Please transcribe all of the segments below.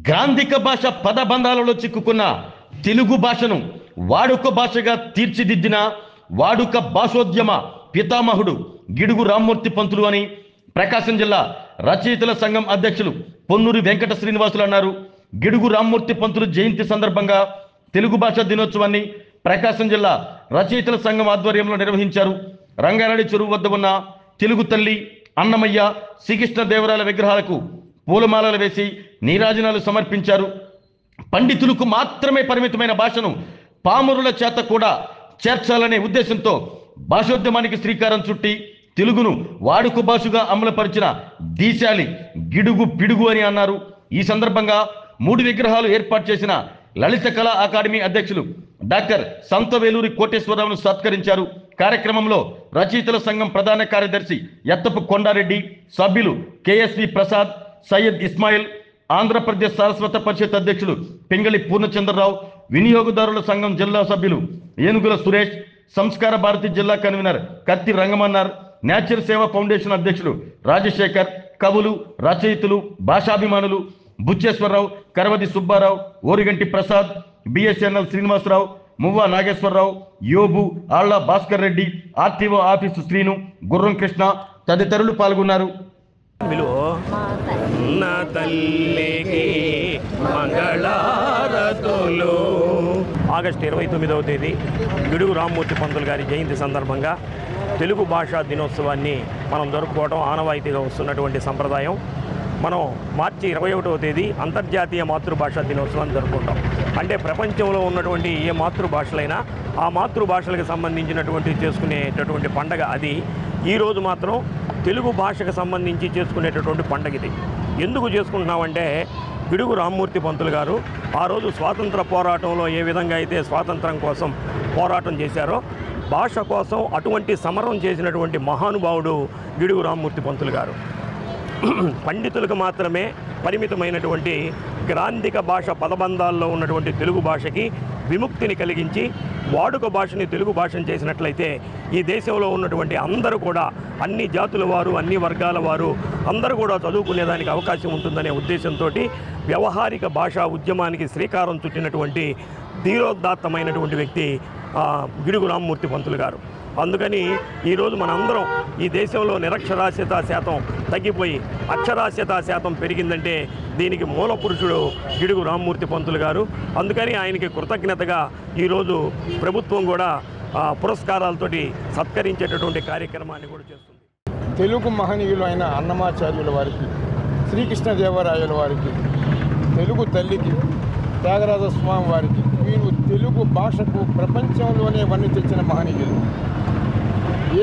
గ్రాంధిక భాష పదబంధాలలో చిక్కుకున్న తెలుగు భాషను వాడుక భాషగా తీర్చిదిద్దిన వాడుక భాషోద్యమ పితామహుడు గిడుగు రామ్మూర్తి పంతులు అని ప్రకాశం జిల్లా రచయితల సంఘం అధ్యక్షులు పొన్నూరి వెంకట శ్రీనివాసులు అన్నారు. గిడుగు రామ్మూర్తి పంతులు జయంతి సందర్భంగా తెలుగు భాషా దినోత్సవాన్ని ప్రకాశం జిల్లా రచయితల సంఘం ఆధ్వర్యంలో నిర్వహించారు. రంగారెడ్డి చెరువు వద్ద ఉన్న తెలుగు తల్లి, అన్నమయ్య, శ్రీకృష్ణదేవరాయల విగ్రహాలకు పూలమాలలు వేసి నీరాజనాలు సమర్పించారు. పండితులకు మాత్రమే పరిమితమైన భాషను పామరుల చేత కూడా చేర్చాలనే ఉద్దేశంతో భాషోద్యమానికి శ్రీకారం చుట్టి తెలుగును వాడుక భాషగా అమలుపరిచిన దీశాలి గిడుగు పిడుగు అని అన్నారు. ఈ సందర్భంగా 3 విగ్రహాలు ఏర్పాటు చేసిన లలిత కళా అకాడమీ అధ్యక్షులు డాక్టర్ సంతవేలూరి కోటేశ్వరరావును సత్కరించారు. కార్యక్రమంలో రచయితల సంఘం ప్రధాన కార్యదర్శి యత్తపు కొండారెడ్డి, సభ్యులు కేఎస్వి ప్రసాద్, సయ్యద్ ఇస్మాయిల్, ఆంధ్రప్రదేశ్ సారస్వత పరిషత్ అధ్యక్షులు పింగళి పూర్ణచంద్రరావు, వినియోగదారుల సంఘం జిల్లా సభ్యులు ఏనుగుల సురేష్, సంస్కార భారతి జిల్లా కన్వీనర్ కత్తి రంగమన్నార్, నేచర్ సేవ ఫౌండేషన్ అధ్యక్షులు రాజశేఖర్, కవులు, రచయితలు, భాషాభిమానులు బుచ్చేశ్వరరావు, కరవది సుబ్బారావు, ఓరిగంటి ప్రసాద్, బిఎస్ఎన్ఎల్ శ్రీనివాసరావు, మువ్వ నాగేశ్వరరావు, యోబు, ఆళ్ల భాస్కర్ రెడ్డి, ఆర్టీఓ ఆఫీసు శ్రీను, గుర్రం కృష్ణ తదితరులు పాల్గొన్నారు. ఆగస్టు 29వ తేదీ గిడుగు రామ్మూర్తి పంతులు గారి జయంతి సందర్భంగా తెలుగు భాషా దినోత్సవాన్ని మనం జరుపుకోవడం ఆనవాయితీగా వస్తున్నటువంటి సంప్రదాయం. మనం మార్చి 21వ తేదీ అంతర్జాతీయ మాతృభాషా దినోత్సవాన్ని జరుపుకుంటాం. అంటే ప్రపంచంలో ఉన్నటువంటి ఏ మాతృభాషలైనా ఆ మాతృభాషలకు సంబంధించినటువంటి చేసుకునేటటువంటి పండగ అది. ఈరోజు మాత్రం తెలుగు భాషకు సంబంధించి చేసుకునేటటువంటి పండగ ఇది. ఎందుకు చేసుకుంటున్నామంటే గిడుగు రామ్మూర్తి పంతులు గారు ఆ రోజు స్వాతంత్ర పోరాటంలో ఏ విధంగా అయితే స్వాతంత్రం కోసం పోరాటం చేశారో భాష కోసం అటువంటి సమరం చేసినటువంటి మహానుభావుడు గిడుగు రామ్మూర్తి పంతులు గారు. పండితులకు మాత్రమే పరిమితమైనటువంటి గ్రాంధిక భాష పదబంధాల్లో ఉన్నటువంటి తెలుగు భాషకి విముక్తిని కలిగించి వాడుక భాషని తెలుగు భాషను చేసినట్లయితే ఈ దేశంలో ఉన్నటువంటి అందరూ కూడా అన్ని జాతుల వారు, అన్ని వర్గాల వారు అందరూ కూడా చదువుకునేదానికి అవకాశం ఉంటుందనే ఉద్దేశంతో వ్యవహారిక భాషా ఉద్యమానికి శ్రీకారం చుట్టినటువంటి ధీరోదాత్తమైనటువంటి వ్యక్తి గిడుగు రామ్మూర్తి పంతులు గారు. అందుకని ఈరోజు మనందరం ఈ దేశంలో నిరక్షరాస్యత శాతం తగ్గిపోయి అక్షరాస్యత శాతం పెరిగిందంటే దీనికి మూల పురుషుడు గిడుగు రామ్మూర్తి పంతులు గారు. అందుకని ఆయనకి కృతజ్ఞతగా ఈరోజు ప్రభుత్వం కూడా పురస్కారాలతోటి సత్కరించేటటువంటి కార్యక్రమాన్ని కూడా చేస్తుంది. తెలుగు మహనీయులు అయిన అన్నమాచార్యుల వారికి, శ్రీకృష్ణదేవరాయల వారికి, తెలుగు తల్లికి, త్యాగరాజస్వామి వారికి, వీరు తెలుగు భాషకు ప్రపంచంలోనే వన్నె తెచ్చిన మహనీయులు.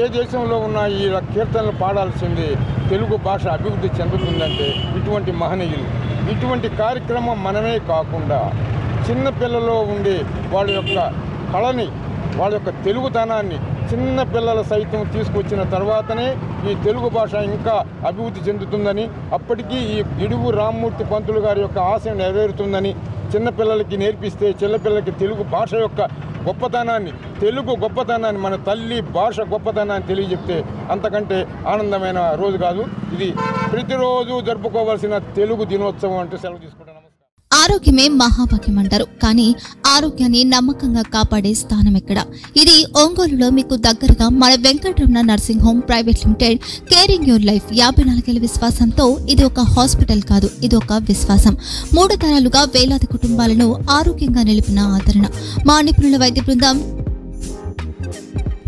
ఏ దేశంలో ఉన్న ఈ కీర్తనలు పాడాల్సిందే తెలుగు భాష అభివృద్ధి చెందుతుందంటే ఇటువంటి మహనీయులు. ఇటువంటి కార్యక్రమం మనమే కాకుండా చిన్నపిల్లలో ఉండే వాళ్ళ యొక్క కళని, వాళ్ళ యొక్క తెలుగుతనాన్ని చిన్న పిల్లల సైతం తీసుకొచ్చిన తర్వాతనే ఈ తెలుగు భాష ఇంకా అభివృద్ధి చెందుతుందని, అప్పటికీ ఈ గిడుగు రామ్మూర్తి పంతులు గారి యొక్క ఆశయం నెరవేరుతుందని, చిన్నపిల్లలకి నేర్పిస్తే చిన్నపిల్లలకి తెలుగు భాష యొక్క గొప్పతనాన్ని, తెలుగు గొప్పతనాన్ని, మన తల్లి భాష గొప్పతనాన్ని తెలియజెప్తే అంతకంటే ఆనందమైన రోజు కాదు. ఇది ప్రతిరోజు జరుపుకోవాల్సిన తెలుగు దినోత్సవం అంటూ సెలవు తీసుకుంటున్నాను. ఆరోగ్యమే మహాభాగ్యం అంటారు, కానీ ఆరోగ్యాన్ని నమ్మకంగా కాపాడే స్థానం ఎక్కడ? ఇది ఒంగోలులో మీకు దగ్గరగా మన Venkataramana nursing home private limited caring your life 54 ఏళ్ల విశ్వాసంతో ఇది ఒక హాస్పిటల్ కాదు, ఇది ఒక విశ్వాసం. 3 తరాలుగా వేలాది కుటుంబాలను ఆరోగ్యంగా నిలిపిన ఆదరణ. మా నిపుణుల వైద్య బృందం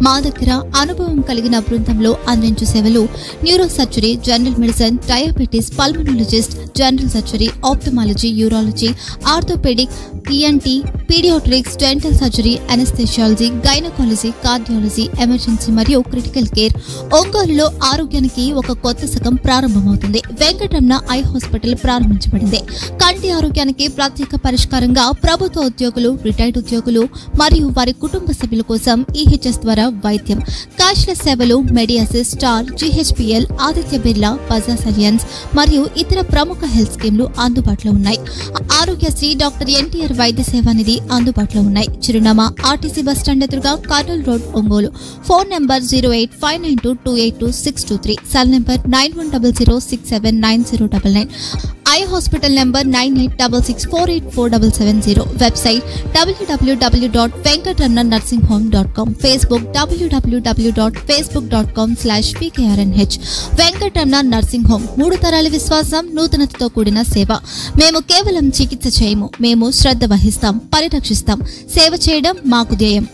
మా దగ్గర అనుభవం కలిగిన బృందంలో అందించే సేవలు neurosurgery, general medicine, diabetes, pulmonologist, general surgery, ophthalmology, urology, orthopaedic, ENT, paediatrics, dental surgery, anaesthesiology, gynaecology, cardiology, emergency మరియు క్రిటికల్ కేర్. ఒంగోలులో ఆరోగ్యానికి ఒక కొత్త శకం ప్రారంభమవుతుంది. వెంకటరమణ ఐ హాస్పిటల్ ప్రారంభించబడింది. కంటి ఆరోగ్యానికి ప్రత్యేక పరిష్కారంగా ప్రభుత్వ ఉద్యోగులు, రిటైర్డ్ ఉద్యోగులు మరియు వారి కుటుంబ సభ్యుల కోసం ఈహెచ్ఎస్ ద్వారా వైద్యం, క్యాష్లెస్ సేవలు, మెడియాసిస్, స్టార్, జీహెచ్పీఎల్, ఆదిత్య బిర్లా, బజాజ్ అలియన్స్ మరియు ఇతర ప్రముఖ హెల్త్ స్కీమ్లు అందుబాటులో ఉన్నాయి. ఆరోగ్యశ్రీ, డాక్టర్ ఎన్టీఆర్ వైద్య సేవా నిధి అందుబాటులో ఉన్నాయి. చిరునామా ఆర్టీసీ బస్టాండ్ ఎదురుగా, Kurnool road, Ongole. Phone number 08592282623, cell number 9100679099. Eye hospital number 9866484770, website www.venkatramnanursing.com, Facebook www.facebook.com/vkrnh. Venkataramana nursing home, 3 తరాల విశ్వాసం, నూతనతతో కూడిన సేవ. మేము కేవలం చికిత్స చేయము, మేము శ్రద్ధ వహిస్తాం, పరిరక్షిస్తాం. సేవ చేయడం మాకు ధ్యేయం.